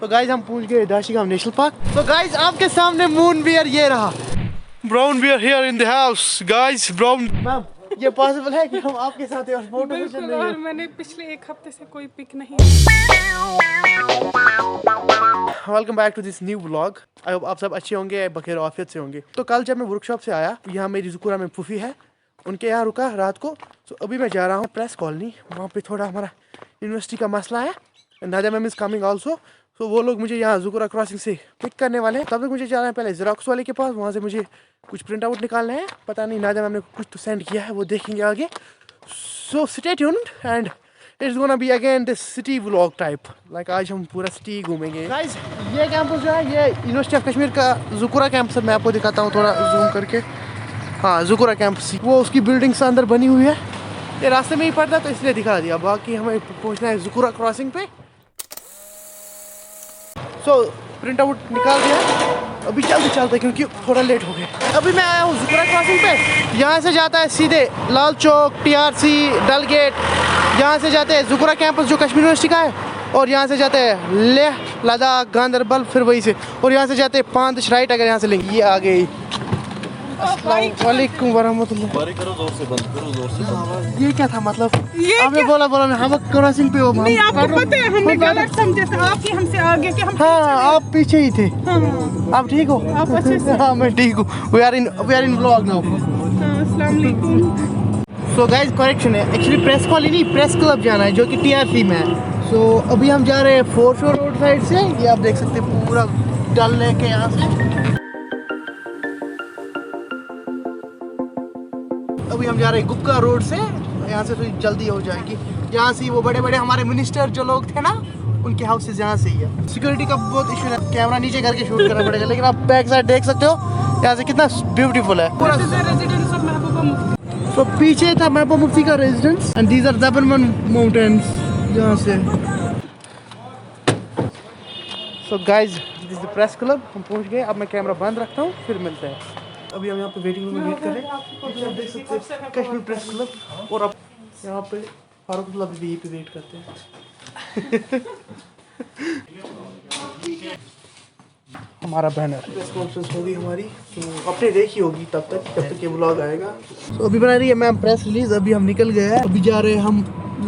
तो गाइस हम पहुंच गए दाशिगाम नेशनल पार्क। तो गाइस आपके सामने मून बियर ये रहा। Brown bear here in the house guys. Brown ma'am ये पॉसिबल है कि हम आपके साथ और फोटो सेशन बिल्कुल, नहीं और हो? मैंने पिछले एक हफ्ते से कोई पिक नहीं। Welcome back to this new vlog. I hope आप सब अच्छे होंगे, बखैर ऑफिस से होंगे। तो कल जब मैं वर्कशॉप से आया, यहाँ मेरी ज़ुकुरा में फूफी है, उनके यहाँ रुका रात को। तो अभी मैं जा रहा हूँ प्रेस कॉलोनी, वहाँ पे थोड़ा हमारा यूनिवर्सिटी का मसला है। Nadia ma'am is coming also. तो वो लोग मुझे यहाँ ज़ुकुरा क्रॉसिंग से पिक करने वाले हैं। तब तक मुझे जाना है पहले ज़ेरॉक्स वाले के पास, वहाँ से मुझे कुछ प्रिंट आउट निकालना है। पता नहीं नादिया मैम ने कुछ तो सेंड किया है, वो देखेंगे आगे। So stay tuned and it's gonna be again this city vlog type. Like आज हम पूरा सिटी घूमेंगे। गाइस ये कैंपस जो है ये यूनिवर्सिटी ऑफ कश्मीर का ज़ुकुरा कैंपस है। मैं आपको दिखाता हूँ थोड़ा जूम करके। हाँ ज़ुकुरा कैंपस, वो उसकी बिल्डिंग से अंदर बनी हुई है। ये रास्ते में ही पड़ता है तो इसलिए दिखा दिया। बाकी हमें पहुँचना है ज़ुकुरा क्रॉसिंग पे। सो प्रिंट आउट निकाल दिया, अभी जल्दी चलते हैं क्योंकि थोड़ा लेट हो गया। अभी मैं आया हूँ ज़ुकुरा क्रॉसिंग पे। यहाँ से जाता है सीधे लाल चौक, TRC, डल गेट। यहाँ से जाते हैं ज़ुकुरा कैंपस जो कश्मीर यूनिवर्सिटी का है, और यहाँ से जाते हैं लेह लद्दाख गांदरबल, फिर वहीं से। और यहाँ से जाते हैं 5 राइट अगर यहाँ से लेंगे। ये आ गई। अस्सलाम वालेकुम वरहमतुल्लाह। करो जोर से बंद करो, जोर से बंद। ये क्या था मतलब? ये आपने बोला हम क्रॉसिंग पे हो। नहीं, आपको पता है हमने गलत समझा था। आप ही हमसे आगे के हम। हाँ आप पीछे ही थे। हाँ, आप ठीक हो? आप अच्छे से? हाँ मैं ठीक हूँ। We are in vlog now. अस्सलाम वालेकुम। सो गाइस करेक्शन है, एक्चुअली प्रेस कॉलोनी नहीं, प्रेस क्लब जाना है जो कि TRC में है। सो अभी हम जा रहे हैं फोर्थ शोर रोड साइड से। ये आप देख सकते हैं पूरा डल लेक के यहाँ से। अभी हम जा रहे हैं गुप्का रोड से, यहाँ से थोड़ी जल्दी हो जाएगी। यहाँ से वो बड़े बड़े हमारे मिनिस्टर जो लोग थे ना, उनके हाउसेज यहाँ से ही है। सिक्योरिटी का बहुत इशू है, कैमरा नीचे करके शूट करना पड़ेगा। लेकिन आप बैक साइड देख सकते हो यहाँ से कितना ब्यूटीफुल है पूरा। Residence of Mehbooba Mufti. तो पीछे था महबूबा मुफ्ती का रेजिडेंस एंड दीज आर दबरमन माउंटेन्स जहाँ से। So guys this is the press club, हम पहुँच गए। अब मैं कैमरा बंद रखता हूँ, फिर मिलते हैं। अभी हम यहाँ पे वेटिंग रूम में वेट कर रहे हैं। आप देख सकते हैं कश्मीर प्रेस क्लब, और अब यहाँ पे फारूकुल्लाह भी यहीं पे वेट करते हैं। हमारा बैनर प्रेस कॉन्फ्रेंस होगी हमारी, तो अपने देखी होगी जब तक ये व्लॉग आएगा। तो अभी बना रही है मैम प्रेस रिलीज। अभी हम निकल गए हैं, अभी जा रहे हैं हम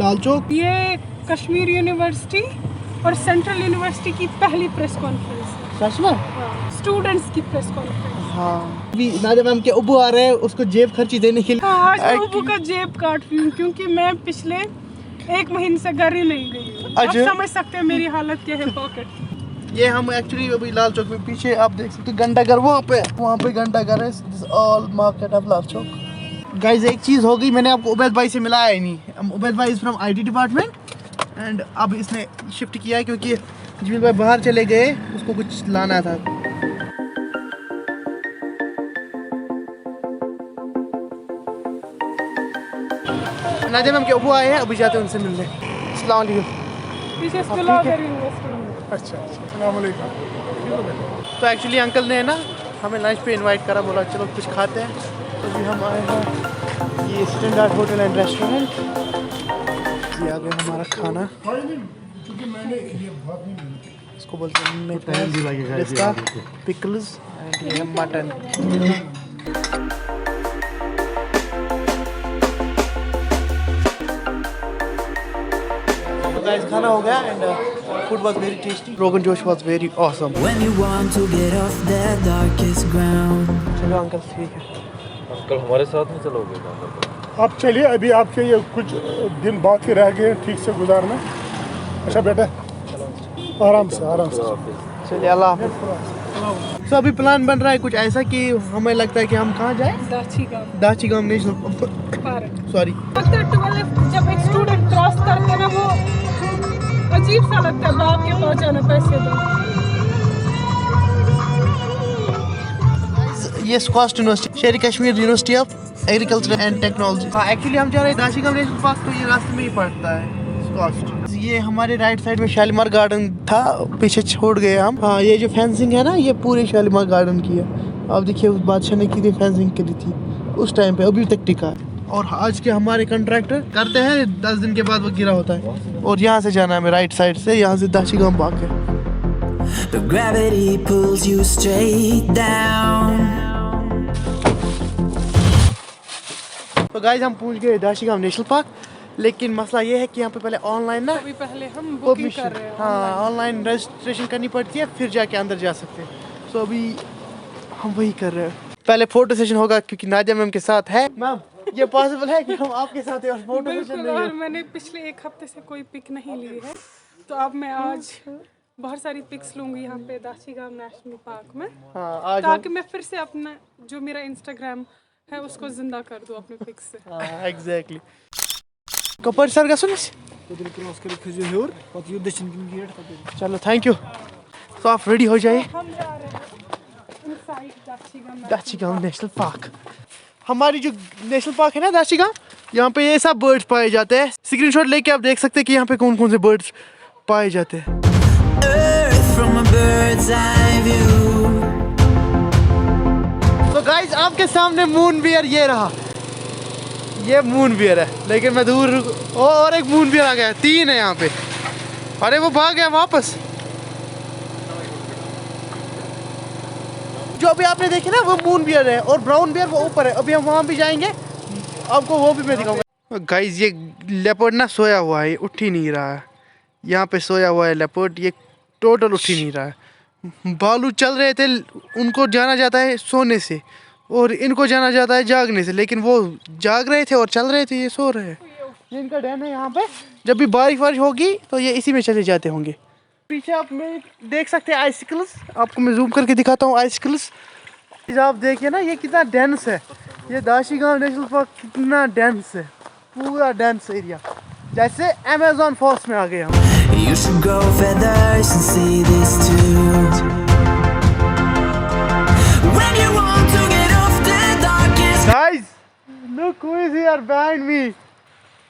लाल चौक। ये कश्मीर यूनिवर्सिटी और सेंट्रल यूनिवर्सिटी की पहली प्रेस कॉन्फ्रेंस। सच में? स्टूडेंट्स की प्रेस कॉन्फ्रेंस। हाँ, अभी नादिया मैम के अब्बू आ रहे हैं उसको जेब खर्ची देने के लिए। हाँ, आज मैं अब्बू का जेब काट रही हूँ क्योंकि मैं पिछले 1 महीने से घर ही नहीं गई हूँ। आप समझ सकते हैं मेरी हालत क्या है पॉकेट की। ये हम एक्चुअली अभी लाल चौक में पीछे आप देख सकते हो घंटाघर, वहाँ पे घंटाघर है। This all market of Lal Chowk. Guys एक चीज़ हो गई, मैंने आपको उबैद भाई से मिलाया ही नहीं। उबैद भाई is from IT department and अब इसने शिफ्ट किया है क्योंकि जमील भाई बाहर चले गए, उसको कुछ लाना था। नादिया मैम के अब्बू आए हैं, अभी जाते हैं उनसे मिलने। अस्सलाम वालेकुम। पीछे ब्लॉगर यूनिवर्सिटी। अच्छा अस्सलाम वालेकुम। तो एक्चुअली अंकल ने ना हमें लंच पे इनवाइट करा, बोला चलो कुछ खाते हैं। तो अभी हम आए हैं ये स्टैंडर्ड होटल एंड रेस्टोरेंट। ये आ गया हमारा खाना, इसको बोलते हैं पिकल्स एंड ये मटन। तो गाइस खाना हो गया and food was very tasty. Rogan Josh was very awesome. When you want to get off that darkest ground. चलो अंकल ठीक है। अंकल हमारे साथ नहीं चलोगे अंकल? आप चलिए, अभी आपके ये कुछ दिन बाकी रह गए ठीक से गुजारना। अच्छा बेटा, आराम से चलिए अल्लाह हाफ़िज़। तो अभी प्लान बन रहा है कुछ ऐसा कि हमें लगता है कि हम कहाँ जाएं? Dachigam national sorry. जब एक स्टूडेंट क्रॉस करते ना, वो अजीब सा लगता है। बाप के पास जाना, पैसे दो। ये स्कॉस्ट यूनिवर्सिटी, शेर Kashmir university of agriculture and technology. हाँ एक्चुअली हम जा रहे हैं दाशिगाम नेशनल पार्क, तो ये रास्ते में ही पड़ता है स्कॉस्ट। ये हमारे राइट साइड में शालीमार गार्डन था, पीछे छोड़ गए हम। हाँ ये जो फेंसिंग है ना, ये पूरे शालीमार गार्डन की है। आप देखिए उस बादशाह ने कितनी फेंसिंग करी थी उस टाइम पे, अभी तक टिका है। और आज के हमारे कंट्रैक्टर करते हैं, 10 दिन के बाद वो गिरा होता है। और यहाँ से जाना है हमें राइट साइड से, यहाँ से दाशिगाम पार्क है। but gravity pulls you straight down. तो गाइस हम पहुंच गए दाशिगाम नेशनल पार्क, लेकिन मसला ये है कि यहाँ पे पहले ऑनलाइन ना अभी पहले हम बुकिंग कर रहे हैं। हाँ ऑनलाइन रजिस्ट्रेशन करनी पड़ती है, फिर जाके अंदर जा सकते हैं। तो अभी हम वही कर रहे हैं। पहले फोटो सेशन होगा क्योंकि नादिया मैम के साथ है। मैम ये पॉसिबल है कि हम आपके साथ हैं और फोटो सेशन बिल्कुल, नहीं और है? मैंने पिछले एक हफ्ते से कोई पिक नहीं ली है, तो अब मैं आज बहुत सारी पिक्स लूंगी यहाँ पे दाशिगाम नेशनल पार्क में, हाँ आज ताकि मैं फिर से अपना जो मेरा इंस्टाग्राम है उसको जिंदा कर दूँ अपने पिक्स से। हाँ एग्जैक्टली। कपर सर गसुन चलो थैंक यू। तो आप रेडी हो जाइए। हम जा रहे हैं इनसाइड दाशिगाम। दाशिगाम नेशनल पार्क, हमारी जो नेशनल पार्क है ना दाशिगाम, यहाँ पे ये सब बर्ड्स पाए जाते हैं। स्क्रीनशॉट लेके आप देख सकते हैं कि यहाँ पे कौन कौन से बर्ड्स पाए जाते हैं। Earth from a bird's eye view. तो गाइस आपके सामने मून बियर ये रहा, ये मून बियर है, लेकिन मैं दूर और एक मून बियर आ गया, 3 है यहाँ पे। अरे वो भाग गया वापस। जो अभी आपने देखे ना वो मून बियर है, और ब्राउन बियर वो ऊपर है। अभी हम वहाँ भी जाएंगे, आपको वो भी मैं दिखाऊंगा। गाइस ये लेपर्ड ना सोया हुआ है, ये उठ ही नहीं रहा है। यहाँ पे सोया हुआ है लेपर्ड, ये टोटल उठ ही नहीं रहा है। भालू चल रहे थे, उनको जाना जाता है सोने से, और इनको जाना जाता है जागने से, लेकिन वो जाग रहे थे और चल रहे थे, ये सो रहे हैं। ये इनका डैम है। यहाँ पे जब भी बारिश होगी तो ये इसी में चले जाते होंगे। पीछे आप में देख सकते हैं आइसिकल्स, आपको मैं जूम करके दिखाता हूँ आइसिकल्स। आप देखिए ना ये कितना डेंस है, ये दाशिगाम नेशनल पार्क कितना डेंस है, पूरा डेंस एरिया, जैसे अमेज़न फॉरेस्ट में आ गए हम। You should grow feathers and see this too. When you want to get off the darkest. Guys, look who is here behind me.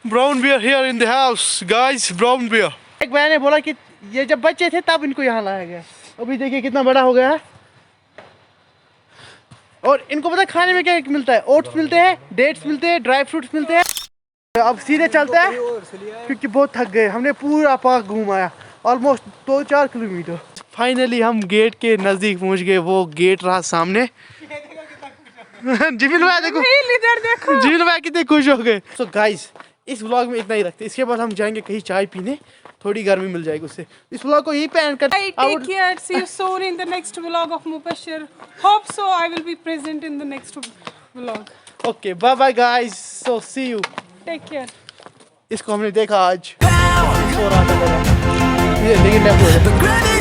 Brown bear here in the house, guys. Brown bear. एक बहन ने बोला कि ये जब बच्चे थे तब इनको यहाँ लाया गया, अभी देखिए कितना बड़ा हो गया है। और इनको पता है खाने में क्या मिलता है? ओट्स मिलते हैं, डेट्स मिलते हैं, ड्राई फ्रूट्स मिलते हैं। अब सीधे चलते हैं क्योंकि बहुत थक गए, हमने पूरा पार्क घुमाया, ऑलमोस्ट 2-4 किलोमीटर। फाइनली हम गेट के नज़दीक पहुंच गए, वो गेट रहा सामने। जिमिल भाई देखो, इधर देखो, जिमिल भाई कितने खुश हो गए। सो गाइस इस व्लॉग में इतना ही रखते, इसके बाद हम जाएंगे कहीं चाय पीने, थोड़ी गर्मी मिल जाएगी उससे। इस व्लॉग को यहीं पे एंड कर। Take care. See you soon in the next vlog of Mubashir. Hope so I will be present in the next vlog. Okay bye bye guys, so see you. Take care. इसको हमने देखा आज, सो रहा था, ये लेकिन But gravity